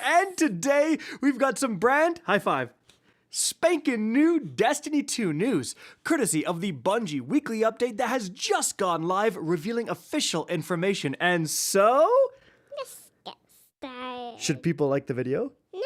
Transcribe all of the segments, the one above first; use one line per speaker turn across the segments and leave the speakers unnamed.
And today, we've got some brand, high five, spanking new Destiny 2 news, courtesy of the Bungie weekly update that has just gone live, revealing official information. And so...
Let's get started.
Should people like the video?
No.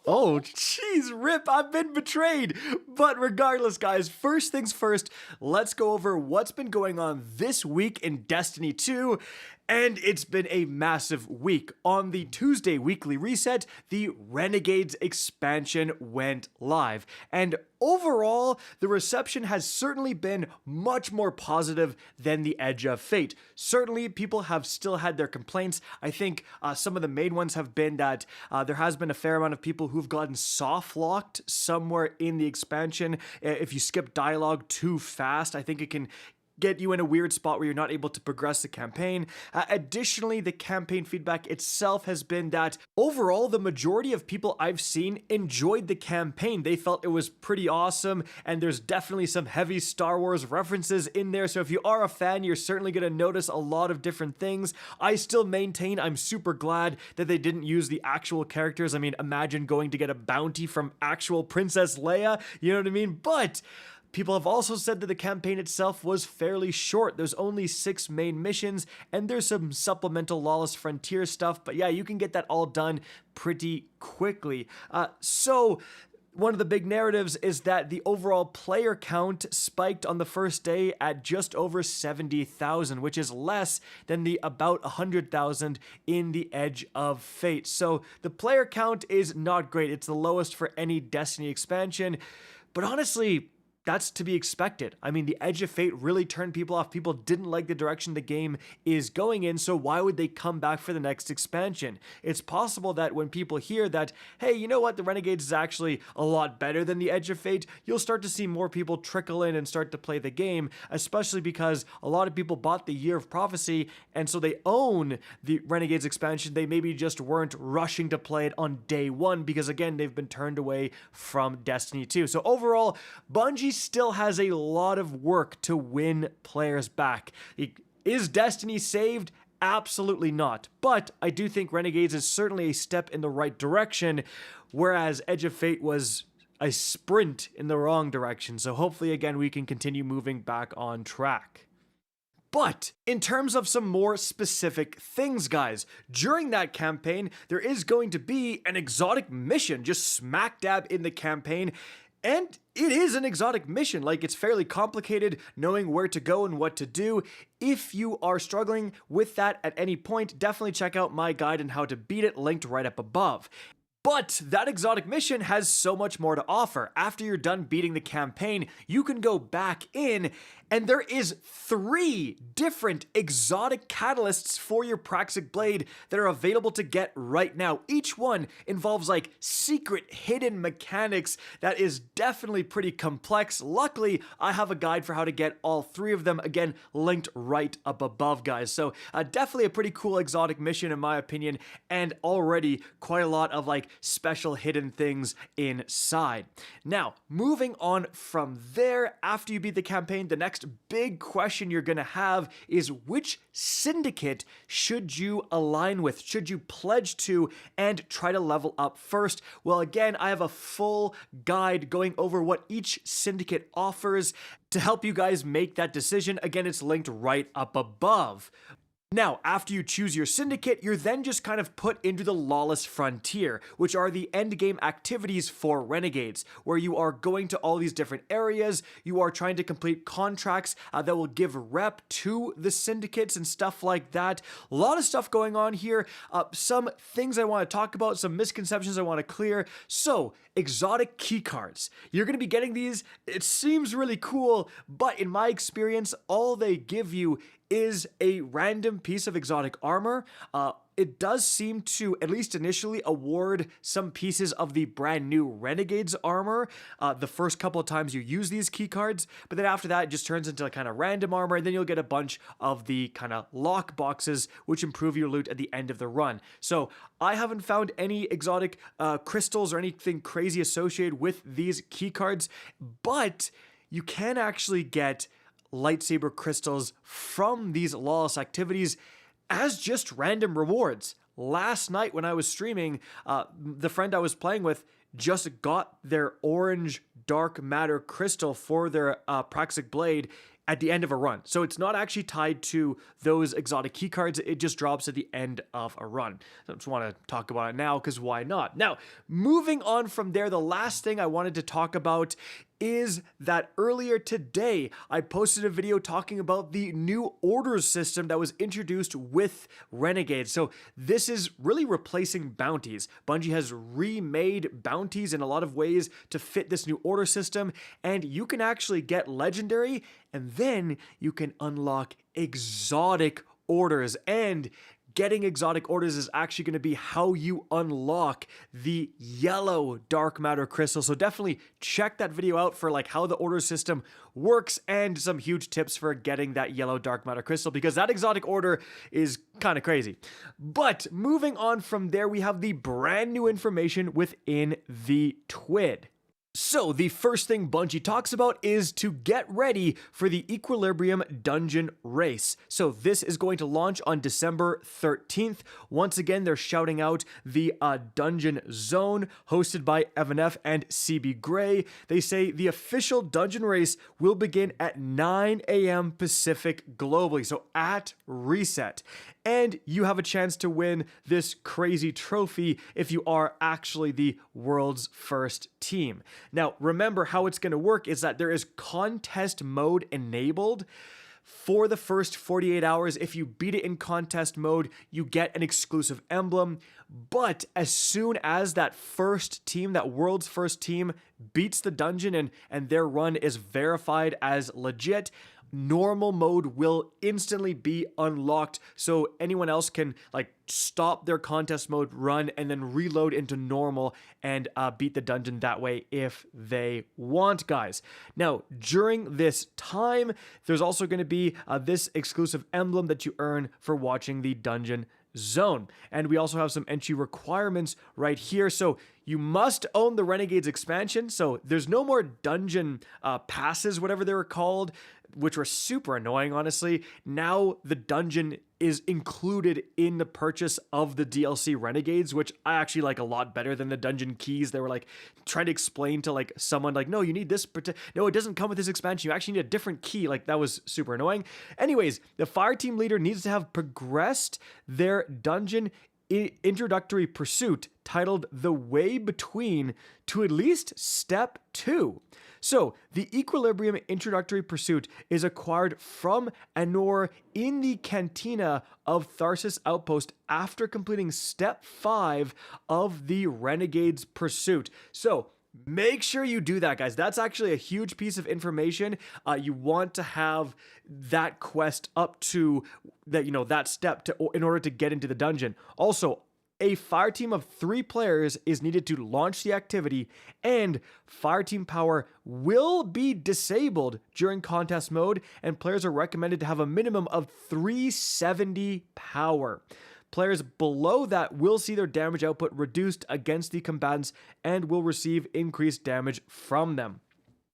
Oh, jeez, rip, I've been betrayed. But regardless, guys, first things first, let's go over what's been going on this week in Destiny 2. And it's been a massive week. On the Tuesday weekly reset, the Renegades Expansion went live. And overall, the reception has certainly been much more positive than the Edge of Fate. Certainly, people have still had their complaints. I think some of the main ones have been that there has been a fair amount of people who've gotten soft-locked somewhere in the expansion. If you skip dialogue too fast, I think it can get you in a weird spot where you're not able to progress the campaign. Additionally, the campaign feedback itself has been that overall, the majority of people I've seen enjoyed the campaign. They felt it was pretty awesome, and there's definitely some heavy Star Wars references in there, so if you are a fan, you're certainly going to notice a lot of different things. I still maintain I'm super glad that they didn't use the actual characters. I mean, imagine going to get a bounty from actual Princess Leia, you know what I mean? But people have also said that the campaign itself was fairly short. There's only 6 main missions, and there's some supplemental Lawless Frontier stuff, but yeah, you can get that all done pretty quickly. So one of the big narratives is that the overall player count spiked on the first day at just over 70,000, which is less than the about 100,000 in the Edge of Fate. So the player count is not great. It's the lowest for any Destiny expansion, but honestly, that's to be expected. I mean, the Edge of Fate really turned people off. People didn't like the direction the game is going in, so why would they come back for the next expansion? It's possible that when people hear that, hey, you know what, the Renegades is actually a lot better than the Edge of Fate, you'll start to see more people trickle in and start to play the game, especially because a lot of people bought the Year of Prophecy, and so they own the Renegades expansion. They maybe just weren't rushing to play it on day one because, again, they've been turned away from Destiny 2. So overall, Bungie still has a lot of work to win players back. Is Destiny saved? Absolutely not. But I do think Renegades is certainly a step in the right direction, whereas Edge of Fate was a sprint in the wrong direction. So hopefully, again, we can continue moving back on track. But in terms of some more specific things, guys, during that campaign, there is going to be an exotic mission just smack dab in the campaign. And it is an exotic mission. Like, it's fairly complicated knowing where to go and what to do. If you are struggling with that at any point, definitely check out my guide on how to beat it, linked right up above. But that exotic mission has so much more to offer. After you're done beating the campaign, you can go back in, and there is 3 different exotic catalysts for your Praxic Blade that are available to get right now. Each one involves like secret hidden mechanics that is definitely pretty complex. Luckily, I have a guide for how to get all 3 of them, again, linked right up above, guys. So definitely a pretty cool exotic mission in my opinion, and already quite a lot of like special hidden things inside. Now, moving on from there, after you beat the campaign, the next big question you're gonna have is which syndicate should you align with? Should you pledge to and try to level up first? Well, again, I have a full guide going over what each syndicate offers to help you guys make that decision. Again, it's linked right up above. Now, after you choose your syndicate, you're then just kind of put into the Lawless Frontier, which are the endgame activities for Renegades, where you are going to all these different areas, you are trying to complete contracts that will give rep to the syndicates and stuff like that. A lot of stuff going on here, some things I want to talk about, some misconceptions I want to clear. So, exotic keycards. You're going to be getting these, it seems really cool, but in my experience, all they give you is a random piece of exotic armor. It does seem to, at least initially, award some pieces of the brand new Renegades armor the first couple of times you use these keycards, but then after that, it just turns into a kind of random armor, and then you'll get a bunch of the kind of lock boxes, which improve your loot at the end of the run. So I haven't found any exotic crystals or anything crazy associated with these keycards, but you can actually get lightsaber crystals from these Lawless activities as just random rewards. Last night when I was streaming, the friend I was playing with just got their orange dark matter crystal for their Praxic blade at the end of a run. So it's not actually tied to those exotic keycards. It just drops at the end of a run. So I just want to talk about it now because why not? Now, moving on from there, the last thing I wanted to talk about is that earlier today, I posted a video talking about the new orders system that was introduced with Renegades. So this is really replacing bounties. Bungie has remade bounties in a lot of ways to fit this new order system, and you can actually get legendary, and then you can unlock exotic orders. And getting exotic orders is actually going to be how you unlock the yellow dark matter crystal. So definitely check that video out for like how the order system works and some huge tips for getting that yellow dark matter crystal, because that exotic order is kind of crazy. But moving on from there, we have the brand new information within the TWID. So the first thing Bungie talks about is to get ready for the Equilibrium Dungeon Race. So this is going to launch on December 13th. Once again, they're shouting out the Dungeon Zone hosted by Evan F. and CB Gray. They say the official Dungeon Race will begin at 9 a.m. Pacific globally, so at reset. And you have a chance to win this crazy trophy if you are actually the world's first team. Now, remember how it's going to work is that there is contest mode enabled for the first 48 hours. If you beat it in contest mode, you get an exclusive emblem. But as soon as that first team, that world's first team, beats the dungeon and their run is verified as legit, normal mode will instantly be unlocked, so anyone else can like stop their contest mode run and then reload into normal and beat the dungeon that way if they want, guys. Now, during this time, there's also going to be this exclusive emblem that you earn for watching the Dungeon Zone. And we also have some entry requirements right here. So you must own the Renegades expansion. So there's no more dungeon passes, whatever they were called, which were super annoying, honestly. Now the dungeon is included in the purchase of the DLC Renegades, which I actually like a lot better than the dungeon keys. They were like trying to explain to like someone like, no, you need this. No, it doesn't come with this expansion. You actually need a different key. Like that was super annoying. Anyways, the fire team leader needs to have progressed their dungeon introductory pursuit titled The Way Between to at least step 2. So, the Equilibrium introductory pursuit is acquired from Anor in the Cantina of Tharsis Outpost after completing step 5 of the Renegades pursuit. So, make sure you do that, guys. That's actually a huge piece of information. You want to have that quest up to that, that step in order to get into the dungeon. Also, a fire team of 3 players is needed to launch the activity, and fire team power will be disabled during contest mode, and players are recommended to have a minimum of 370 power. Players below that will see their damage output reduced against the combatants and will receive increased damage from them.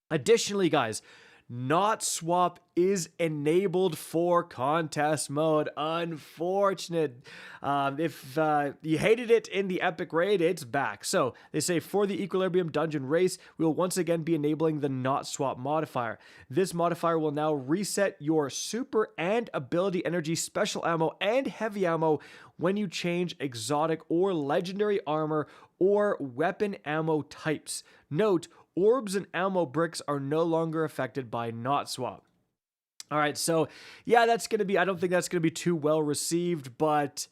Additionally, guys, Not Swap is enabled for contest mode. Unfortunate. If you hated it in the epic raid, it's back. So they say for the Equilibrium Dungeon Race, we will once again be enabling the Not Swap modifier. This modifier will now reset your super and ability energy, special ammo, and heavy ammo when you change exotic or legendary armor or weapon ammo types. Note, orbs and ammo bricks are no longer affected by Not Swap. All right, so yeah, that's going to be, I don't think that's going to be too well received, but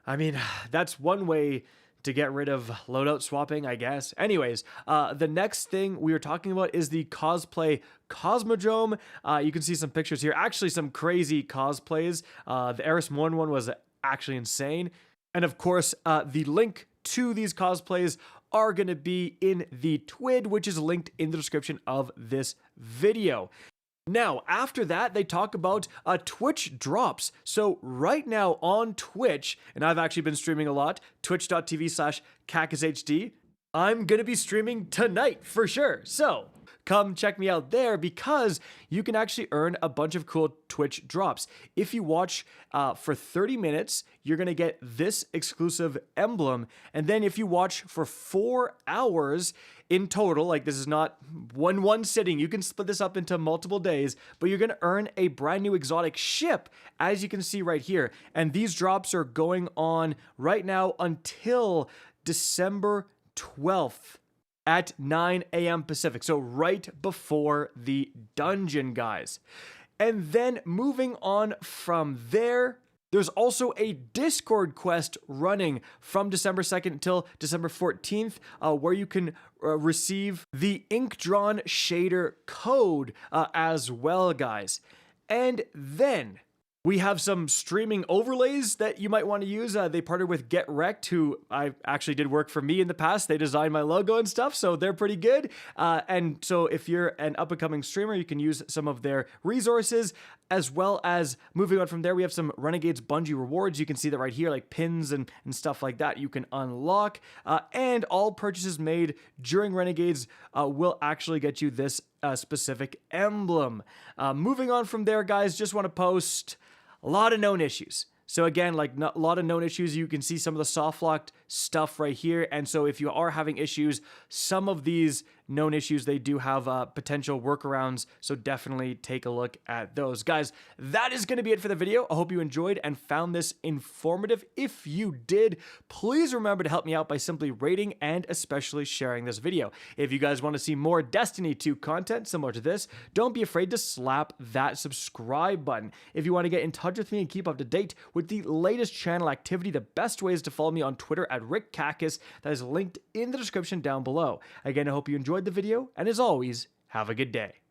I mean, that's one way to get rid of loadout swapping, I guess. Anyways, the next thing we are talking about is the Cosplay Cosmodrome. You can see some pictures here. Actually, some crazy cosplays. The Eris Morn one was actually insane. And of course, the link to these cosplays are going to be in the TWID, which is linked in the description of this video. Now, after that, they talk about Twitch drops. So right now on Twitch, and I've actually been streaming a lot, twitch.tv/CacusHD, I'm going to be streaming tonight for sure. So come check me out there because you can actually earn a bunch of cool Twitch drops. If you watch for 30 minutes, you're going to get this exclusive emblem. And then if you watch for 4 hours in total, like this is not one sitting, you can split this up into multiple days, but you're going to earn a brand new exotic ship, as you can see right here. And these drops are going on right now until December 12th. At 9 a.m. Pacific, so right before the dungeon, guys. And then moving on from there, there's also a Discord quest running from December 2nd until December 14th, where you can receive the ink-drawn shader code as well, guys. And then we have some streaming overlays that you might want to use. They partnered with Get Wrecked, who I actually did work for me in the past. They designed my logo and stuff, so they're pretty good. And so if you're an up-and-coming streamer, you can use some of their resources, as well as moving on from there, we have some Renegades Bungie rewards. You can see that right here, like pins and stuff like that you can unlock. And all purchases made during Renegades will actually get you this specific emblem. Moving on from there, guys, just want to post a lot of known issues. So again, like a lot of known issues, you can see some of the soft locked stuff right here. And so if you are having issues, some of these known issues, they do have potential workarounds. So definitely take a look at those. Guys, that is going to be it for the video. I hope you enjoyed and found this informative. If you did, please remember to help me out by simply rating and especially sharing this video. If you guys want to see more Destiny 2 content similar to this, don't be afraid to slap that subscribe button. If you want to get in touch with me and keep up to date with the latest channel activity, the best way is to follow me on Twitter at RickCacus. That is linked in the description down below. Again, I hope you enjoyed the video, and as always, have a good day.